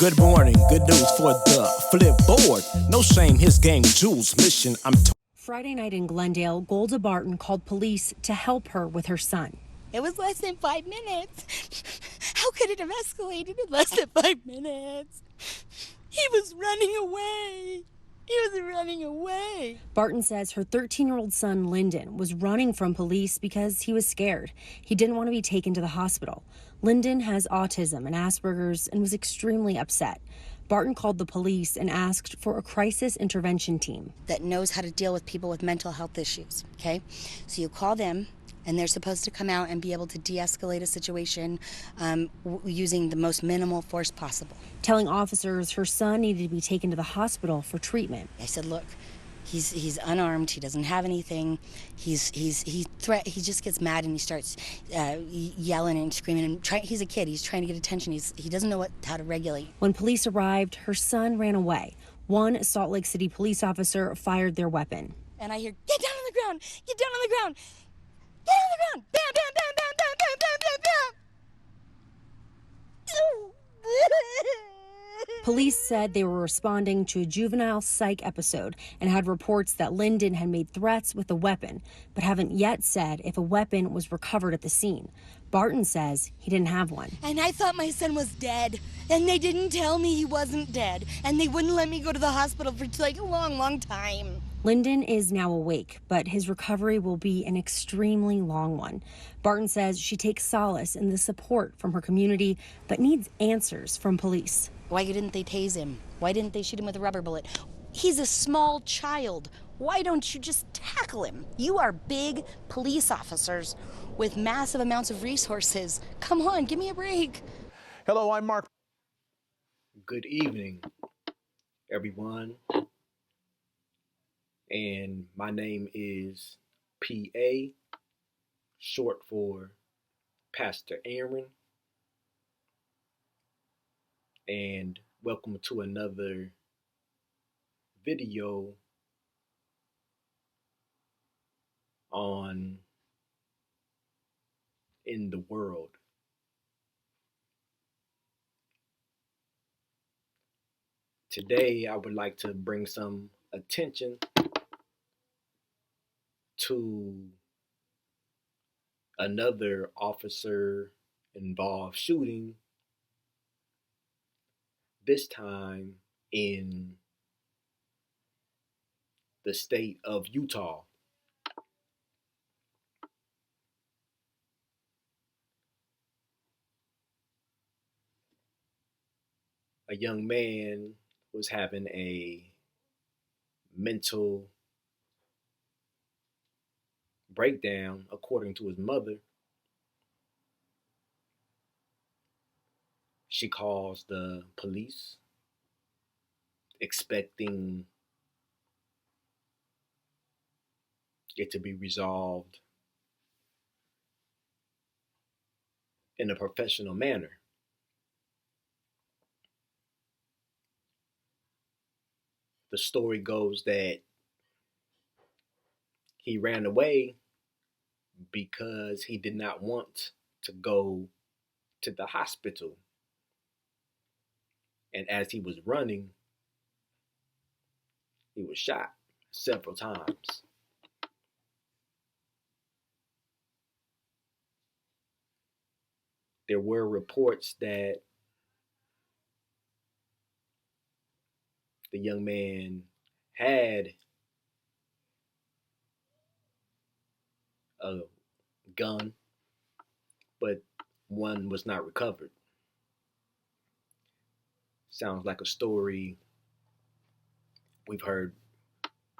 Good morning, good news for the flipboard. No shame, his gang Jules mission. Friday night in Glendale, Golda Barton called police to help her with her son. It was less than 5 minutes. How could it have escalated in less than 5 minutes? He was running away. He was running away. Barton says her 13-year-old son, Lyndon, was running from police because he was scared. He didn't want to be taken to the hospital. Lyndon has autism and Asperger's and was extremely upset. Barton called the police and asked for a crisis intervention team that knows how to deal with people with mental health issues, okay? So you call them, and they're supposed to come out and be able to de-escalate a situation using the most minimal force possible. Telling officers her son needed to be taken to the hospital for treatment. I said, look, he's unarmed, he doesn't have anything, he just gets mad and he starts yelling and screaming, and he's a kid, he's trying to get attention, he doesn't know how to regulate. When police arrived, her son ran away. One Salt Lake City police officer fired their weapon. And I hear, get down on the ground, get down on the ground. Get on the ground! Bam, bam, bam, bam, bam, bam, bam, bam, bam! Police said they were responding to a juvenile psych episode and had reports that Lyndon had made threats with a weapon, but haven't yet said if a weapon was recovered at the scene. Barton says he didn't have one. And I thought my son was dead, and they didn't tell me he wasn't dead, and they wouldn't let me go to the hospital for like a long, long time. Lyndon is now awake, but his recovery will be an extremely long one. Barton says she takes solace in the support from her community, but needs answers from police. Why didn't they tase him? Why didn't they shoot him with a rubber bullet? He's a small child. Why don't you just tackle him? You are big police officers with massive amounts of resources. Come on, give me a break. Hello, I'm Mark. Good evening, everyone. And my name is PA, short for Pastor Aaron. And welcome to another video on In the World. Today, I would like to bring some attention to another officer involved shooting, this time in the state of Utah. A young man was having a mental breakdown, according to his mother. She calls the police, expecting it to be resolved in a professional manner. The story goes that he ran away because he did not want to go to the hospital. And as he was running, he was shot several times. There were reports that the young man had a gun, but one was not recovered. Sounds like a story we've heard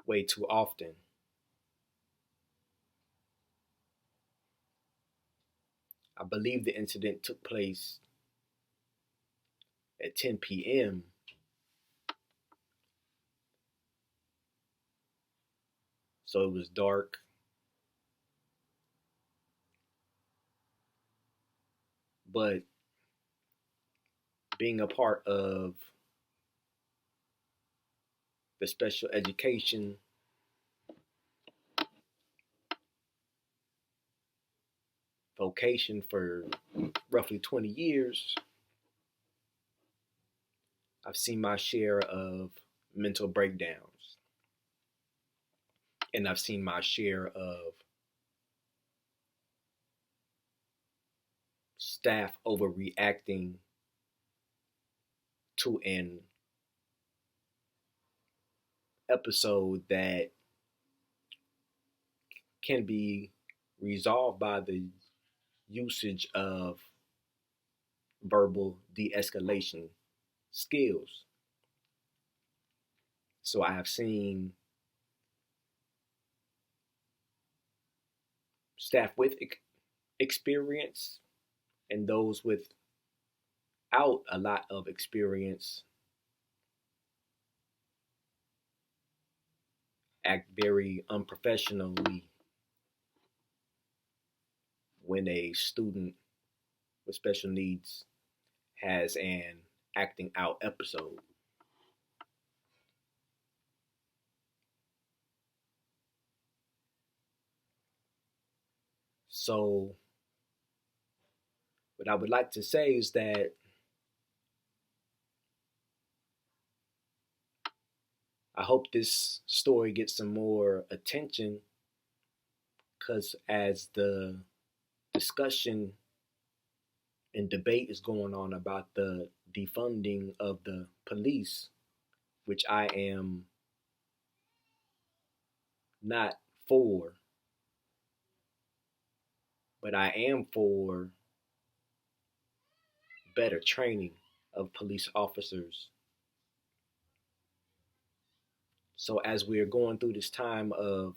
way too often. I believe the incident took place at 10 p.m. So it was dark. But being a part of the special education vocation for roughly 20 years, I've seen my share of mental breakdowns, and I've seen my share of staff overreacting to an episode that can be resolved by the usage of verbal de escalation skills. So I have seen staff with experience and those without a lot of experience act very unprofessionally when a student with special needs has an acting out episode. So, what I would like to say is that I hope this story gets some more attention because as the discussion and debate is going on about the defunding of the police, which I am not for, but I am for better training of police officers. So as we're going through this time of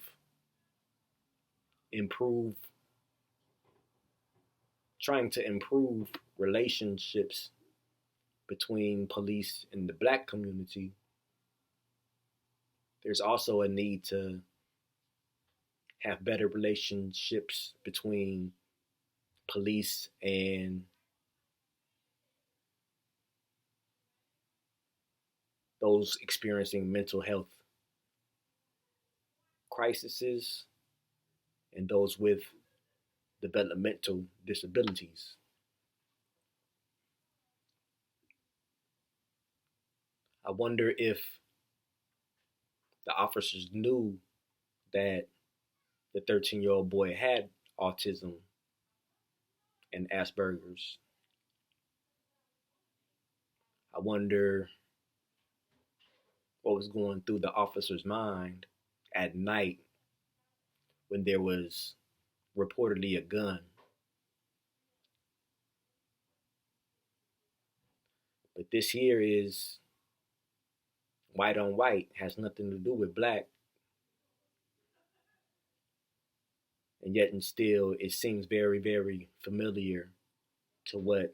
improve, trying to improve relationships between police and the black community, there's also a need to have better relationships between police and those experiencing mental health crises and those with developmental disabilities. I wonder if the officers knew that the 13-year-old boy had autism and Asperger's. I wonder what was going through the officer's mind at night when there was reportedly a gun. But this here is white on white, has nothing to do with black, and yet and still it seems very, very familiar to what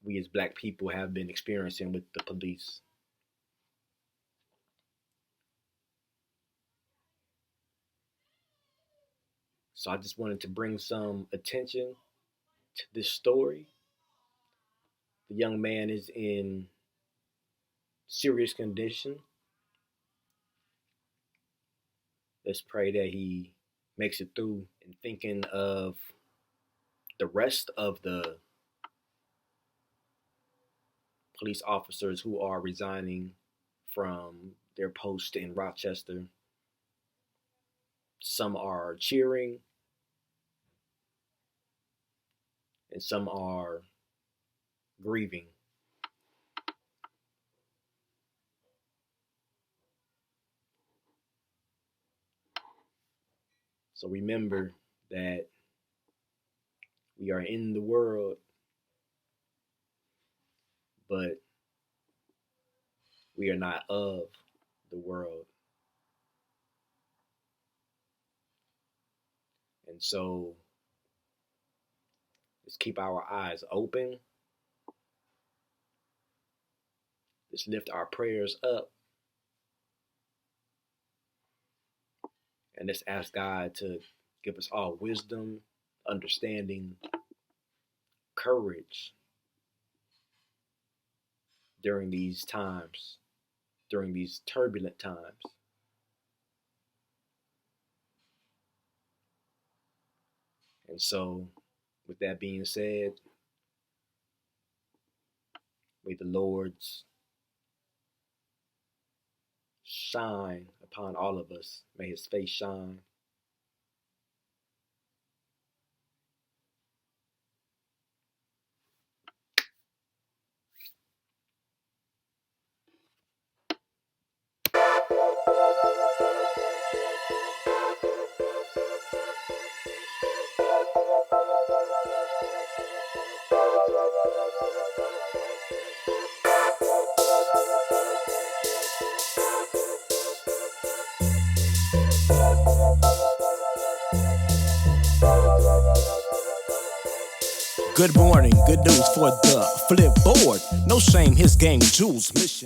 we as black people have been experiencing with the police. So I just wanted to bring some attention to this story. The young man is in serious condition. Let's pray that he makes it through. And thinking of the rest of the police officers who are resigning from their post in Rochester. Some are cheering and some are grieving. So remember that we are in the world, but we are not of the world. And so let's keep our eyes open. Let's lift our prayers up. And let's ask God to give us all wisdom, understanding, courage during these times, during these turbulent times. And so, with that being said, May the Lord's shine upon all of us. May his face shine. Good morning, good news for the flipboard. No shame, his game, Jules' mission.